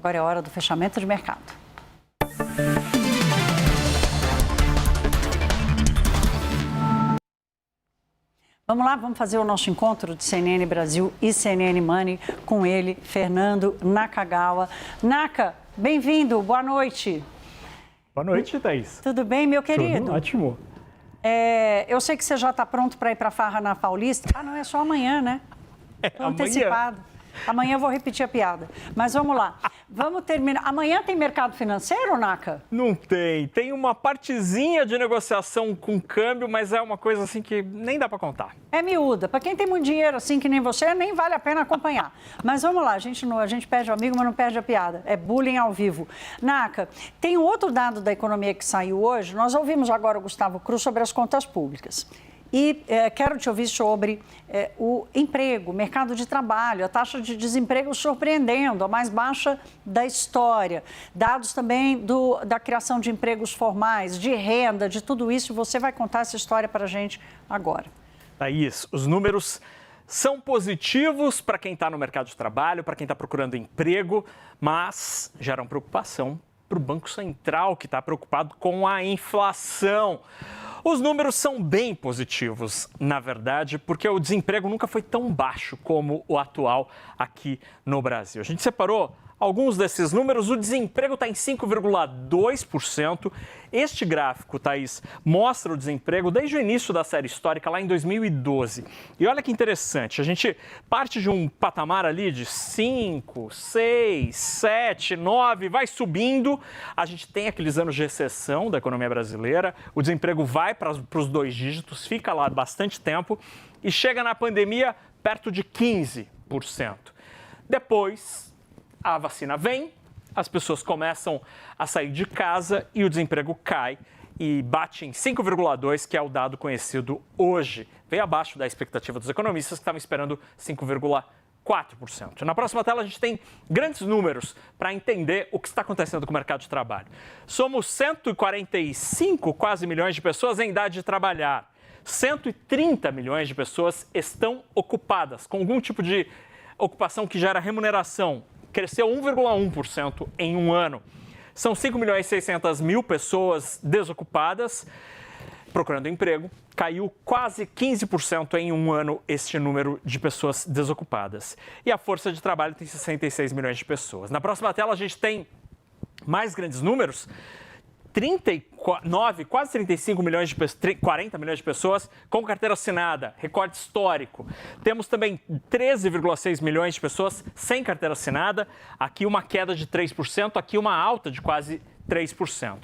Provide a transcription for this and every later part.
Agora é hora do fechamento de mercado. Vamos lá, vamos fazer o nosso encontro de CNN Brasil e CNN Money com ele, Fernando Nakagawa. Naka, bem-vindo, boa noite. Boa noite, Thaís. Tudo bem, meu querido? Tudo ótimo. Eu sei que você já está pronto para ir para a farra na Paulista. Ah, não é só amanhã, né? Estou antecipado. Amanhã eu vou repetir a piada. Mas vamos lá. Vamos terminar. Amanhã tem mercado financeiro, Naka? Não tem. Tem uma partezinha de negociação com câmbio, mas é uma coisa assim que nem dá para contar. É miúda. Para quem tem muito dinheiro assim que nem você, nem vale a pena acompanhar. Mas vamos lá. A gente perde o amigo, mas não perde a piada. É bullying ao vivo. Naka, tem um outro dado da economia que saiu hoje. Nós ouvimos agora o Gustavo Cruz sobre as contas públicas. E quero te ouvir sobre o emprego, mercado de trabalho, a taxa de desemprego surpreendendo, a mais baixa da história. Dados também da criação de empregos formais, de renda, de tudo isso. Você vai contar essa história para a gente agora. Thaís, os números são positivos para quem está no mercado de trabalho, para quem está procurando emprego, mas geram preocupação para o Banco Central, que está preocupado com a inflação. Os números são bem positivos, na verdade, porque o desemprego nunca foi tão baixo como o atual aqui no Brasil. A gente separou alguns desses números. O desemprego está em 5,2%. Este gráfico, Thaís, mostra o desemprego desde o início da série histórica, lá em 2012. E olha que interessante, a gente parte de um patamar ali de 5, 6, 7, 9, vai subindo. A gente tem aqueles anos de recessão da economia brasileira, o desemprego vai para os 2 dígitos, fica lá bastante tempo e chega na pandemia perto de 15%. Depois, a vacina vem, as pessoas começam a sair de casa e o desemprego cai e bate em 5,2%, que é o dado conhecido hoje. Veio abaixo da expectativa dos economistas, que estavam esperando 5,4%. Na próxima tela, a gente tem grandes números para entender o que está acontecendo com o mercado de trabalho. Somos 145 quase milhões de pessoas em idade de trabalhar. 130 milhões de pessoas estão ocupadas, com algum tipo de ocupação que gera remuneração. Cresceu 1,1% em um ano. São 5.600.000 pessoas desocupadas, procurando emprego. Caiu quase 15% em um ano este número de pessoas desocupadas. E a força de trabalho tem 66 milhões de pessoas. Na próxima tela, a gente tem mais grandes números. 39, quase 35 milhões de pessoas, 40 milhões de pessoas com carteira assinada, recorde histórico. Temos também 13,6 milhões de pessoas sem carteira assinada, aqui uma queda de 3%, aqui uma alta de quase 3%.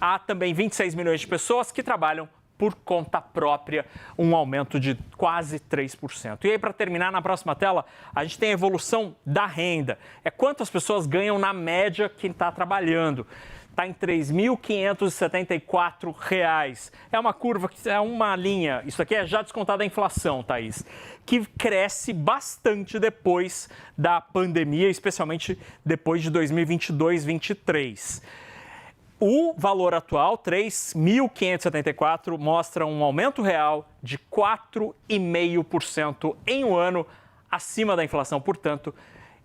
Há também 26 milhões de pessoas que trabalham por conta própria, um aumento de quase 3%. E aí, para terminar, na próxima tela, a gente tem a evolução da renda. É quantas pessoas ganham na média quem está trabalhando. Está em R$ 3.574. É uma curva, é uma linha, isso aqui é já descontada a inflação, Thaís, que cresce bastante depois da pandemia, especialmente depois de 2022-23. O valor atual, 3.574, mostra um aumento real de 4,5% em um ano, acima da inflação, portanto,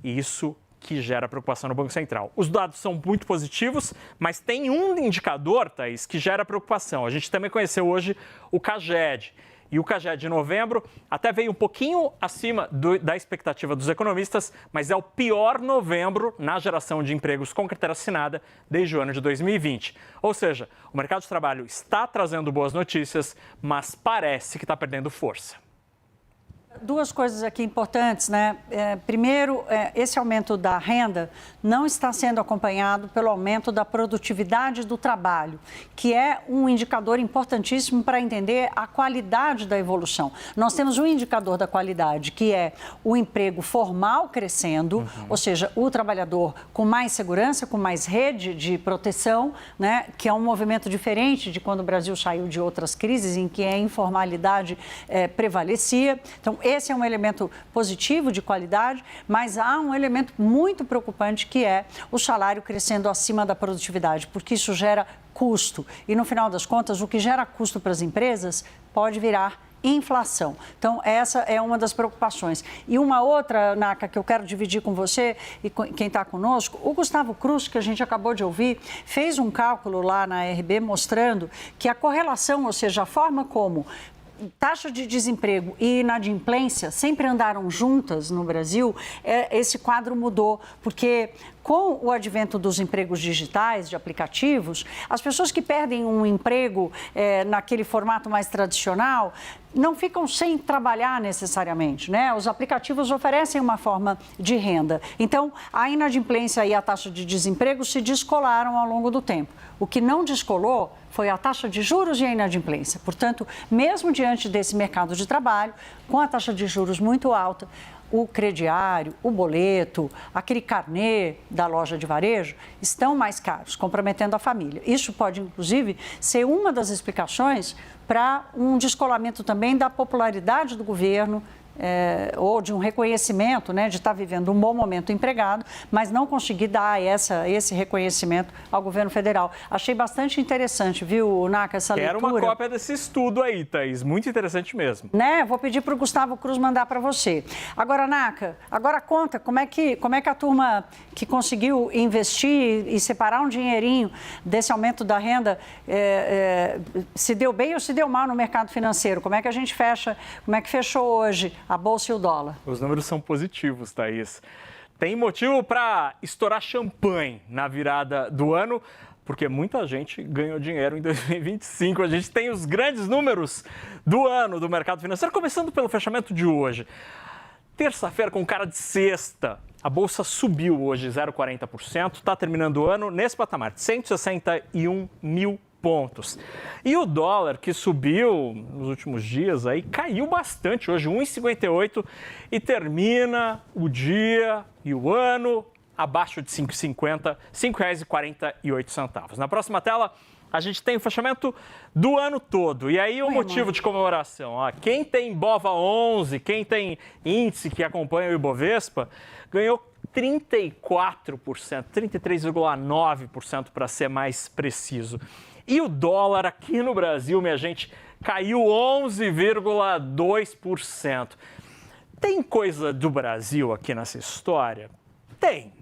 isso que gera preocupação no Banco Central. Os dados são muito positivos, mas tem um indicador, Thaís, que gera preocupação. A gente também conheceu hoje o CAGED. E o CAGED de novembro até veio um pouquinho acima da expectativa dos economistas, mas é o pior novembro na geração de empregos com carteira assinada desde o ano de 2020. Ou seja, o mercado de trabalho está trazendo boas notícias, mas parece que está perdendo força. Duas coisas aqui importantes, né? Primeiro, esse aumento da renda não está sendo acompanhado pelo aumento da produtividade do trabalho, que é um indicador importantíssimo para entender a qualidade da evolução. Nós temos um indicador da qualidade, que é o emprego formal crescendo, ou seja, o trabalhador com mais segurança, com mais rede de proteção, né? Que é um movimento diferente de quando o Brasil saiu de outras crises em que a informalidade prevalecia. Então, esse é um elemento positivo de qualidade, mas há um elemento muito preocupante que é o salário crescendo acima da produtividade, porque isso gera custo. E no final das contas, o que gera custo para as empresas pode virar inflação. Então, essa é uma das preocupações. E uma outra, Naca, que eu quero dividir com você e com quem está conosco, o Gustavo Cruz, que a gente acabou de ouvir, fez um cálculo lá na RB mostrando que a correlação, ou seja, a forma como taxa de desemprego e inadimplência sempre andaram juntas no Brasil, esse quadro mudou, porque com o advento dos empregos digitais, de aplicativos, as pessoas que perdem um emprego naquele formato mais tradicional não ficam sem trabalhar necessariamente, né? Os aplicativos oferecem uma forma de renda. Então, a inadimplência e a taxa de desemprego se descolaram ao longo do tempo. O que não descolou foi a taxa de juros e a inadimplência. Portanto, mesmo diante desse mercado de trabalho, com a taxa de juros muito alta, o crediário, o boleto, aquele carnê da loja de varejo estão mais caros, comprometendo a família. Isso pode, inclusive, ser uma das explicações para um descolamento também da popularidade do governo, ou de um reconhecimento, né, de estar vivendo um bom momento empregado, mas não conseguir dar esse reconhecimento ao governo federal. Achei bastante interessante, viu, Naca, essa leitura. Quero uma cópia desse estudo aí, Thaís. Muito interessante mesmo. Né? Vou pedir para o Gustavo Cruz mandar para você. Agora, Naca, agora conta como é que a turma que conseguiu investir e separar um dinheirinho desse aumento da renda se deu bem ou se deu mal no mercado financeiro? Como é que a gente fecha, como é que fechou hoje a bolsa e o dólar? Os números são positivos, Thaís. Tem motivo para estourar champanhe na virada do ano, porque muita gente ganhou dinheiro em 2025. A gente tem os grandes números do ano do mercado financeiro, começando pelo fechamento de hoje. Terça-feira, com cara de sexta, a bolsa subiu hoje 0,40%, está terminando o ano nesse patamar de 161 mil pontos. E o dólar, que subiu nos últimos dias, aí caiu bastante hoje, 1,58, e termina o dia e o ano abaixo de 5,50, R$ 5,48. Na próxima tela, a gente tem o fechamento do ano todo. E aí o motivo de comemoração. Ó, quem tem BOVA11, quem tem índice que acompanha o Ibovespa, ganhou 34%, 33,9% para ser mais preciso. E o dólar aqui no Brasil, minha gente, caiu 11,2%. Tem coisa do Brasil aqui nessa história? Tem.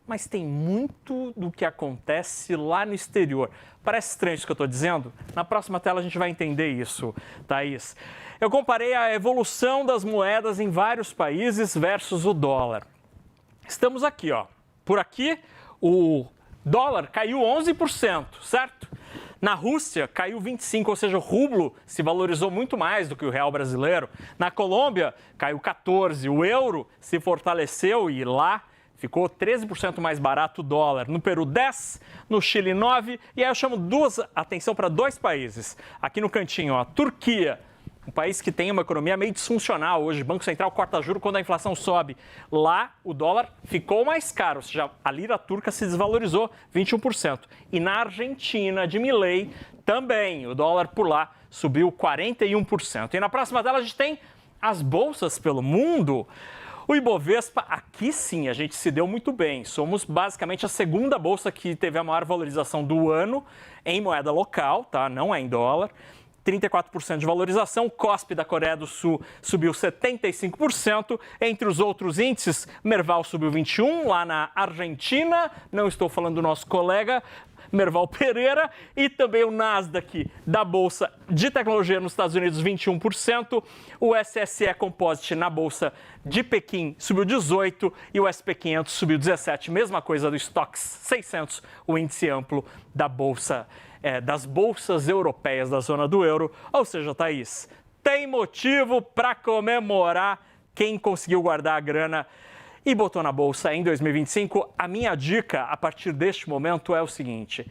Mas tem muito do que acontece lá no exterior. Parece estranho isso que eu estou dizendo? Na próxima tela a gente vai entender isso, Thaís. Eu comparei a evolução das moedas em vários países versus o dólar. Estamos aqui, ó. Por aqui, o dólar caiu 11%, certo? Na Rússia, caiu 25%, ou seja, o rublo se valorizou muito mais do que o real brasileiro. Na Colômbia, caiu 14%. O euro se fortaleceu e lá ficou 13% mais barato o dólar. No Peru, 10%, no Chile, 9%. E aí eu chamo atenção para dois países. Aqui no cantinho, a Turquia, um país que tem uma economia meio disfuncional hoje. O Banco Central corta juros quando a inflação sobe. Lá, o dólar ficou mais caro, ou seja, a lira turca se desvalorizou 21%. E na Argentina, de Milei, também, o dólar por lá subiu 41%. E na próxima tela a gente tem as bolsas pelo mundo. O Ibovespa, aqui sim, a gente se deu muito bem. Somos basicamente a segunda bolsa que teve a maior valorização do ano em moeda local, tá? Não é em dólar. 34% de valorização. O KOSPI da Coreia do Sul subiu 75%. Entre os outros índices, Merval subiu 21%. Lá na Argentina, não estou falando do nosso colega Merval Pereira, e também o Nasdaq da Bolsa de Tecnologia nos Estados Unidos, 21%. O SSE Composite na Bolsa de Pequim subiu 18% e o SP500 subiu 17%. Mesma coisa do Stoxx 600, o índice amplo da Bolsa das bolsas europeias da zona do euro. Ou seja, Thaís, tem motivo para comemorar quem conseguiu guardar a grana e botou na bolsa em 2025. A minha dica, a partir deste momento, é o seguinte: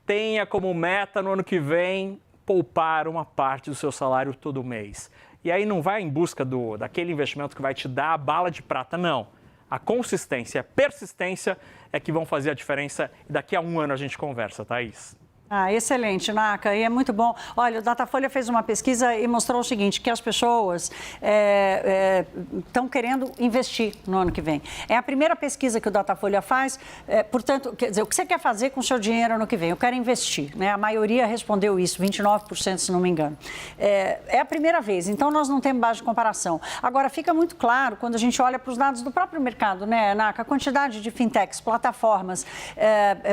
tenha como meta no ano que vem poupar uma parte do seu salário todo mês. E aí não vai em busca daquele investimento que vai te dar a bala de prata, não. A consistência, a persistência é que vão fazer a diferença, e daqui a um ano a gente conversa, Thaís. Ah, excelente, Naka, e é muito bom. Olha, o Datafolha fez uma pesquisa e mostrou o seguinte, que as pessoas estão querendo investir no ano que vem. É a primeira pesquisa que o Datafolha faz, portanto, quer dizer, o que você quer fazer com o seu dinheiro ano que vem? Eu quero investir, né? A maioria respondeu isso, 29%, se não me engano. É a primeira vez, então nós não temos base de comparação. Agora, fica muito claro, quando a gente olha para os dados do próprio mercado, né, Naka? A quantidade de fintechs, plataformas,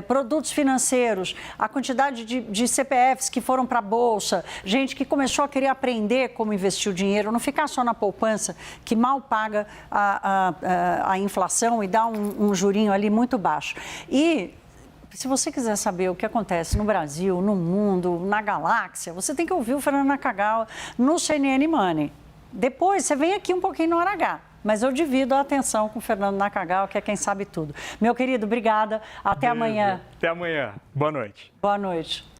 produtos financeiros, a quantidade de CPFs que foram para a Bolsa, gente que começou a querer aprender como investir o dinheiro, não ficar só na poupança, que mal paga a inflação e dá um jurinho ali muito baixo. E se você quiser saber o que acontece no Brasil, no mundo, na galáxia, você tem que ouvir o Fernando Nakagawa no CNN Money. Depois, você vem aqui um pouquinho no Hora H. Mas eu divido a atenção com o Fernando Nakagawa, que é quem sabe tudo. Meu querido, obrigada. Até amanhã. Até amanhã. Boa noite. Boa noite.